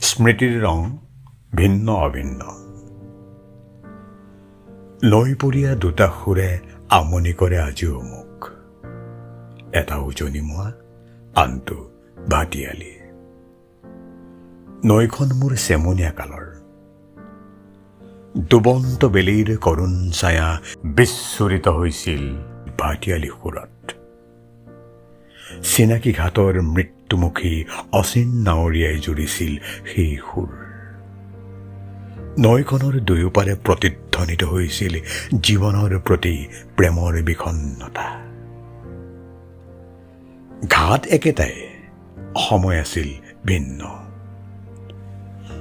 স্মৃতিৰ ৰং ভিন্ন অভিন্ন। নৈপৰীয়া দুটা সুৰে আমনি কৰে আজিও মোক। এটা উজনিমুৱা, আনটো ভাটিয়ালি। নৈখন মোৰ চেমনীয়া কালৰ। দুবন্ত বেলিৰ কৰুণ ছায়া বিস্ফোৰিত হৈছিল ভাটিয়ালি সুৰত। চিনাকি ঘাটৰ মৃত্যুমুখী অচিন নাৱৰীয়াই জুৰিছিল সেই সুৰ। নৈখনৰ দুয়োপাৰে প্ৰতিধ্বনিত হৈছিল জীৱনৰ প্ৰতি প্ৰেমৰ বিষণ্ণতা। ঘাট একেটাই, সময় আছিল ভিন্ন।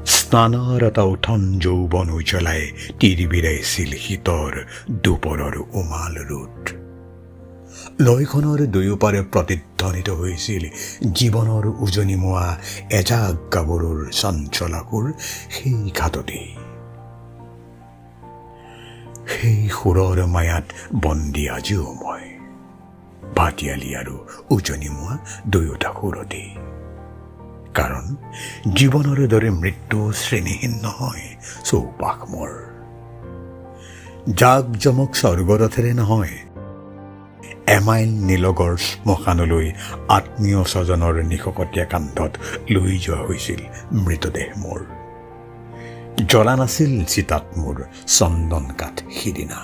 স্নানৰ এটা উঠন যৌৱন উজ্বলাই তিৰবিৰাইছিল শীতৰ দুপৰৰ উমাল ৰোদ। নৈখনৰ দুয়োপাৰে প্ৰতিধ্বনিত হৈছিল জীৱনৰ উজনিমুৱা এজাক গাভৰুৰ চঞ্চলা সুৰ সেই ঘাটতেই। সেই সুৰৰ মায়াত বন্দী আজিও মই, ভাটিয়ালি আৰু উজনিমুৱা দুয়োটা সুৰতেই। কাৰণ জীৱনৰ দৰে মৃত্যু শ্ৰেণীহীন নহয় চৌপাশ মোৰ। জাক জমক স্বৰ্গৰথেৰে নহয়, এমাইল নীলগড় শ্মশানলৈ আত্মীয় স্বজনৰ নিশকতীয়া কান্ধত লৈ যোৱা হৈছিল মৃতদেহ মোৰ। জ্বলা নাছিল চিতাত মোৰ চন্দন কাঠ সিদিনা।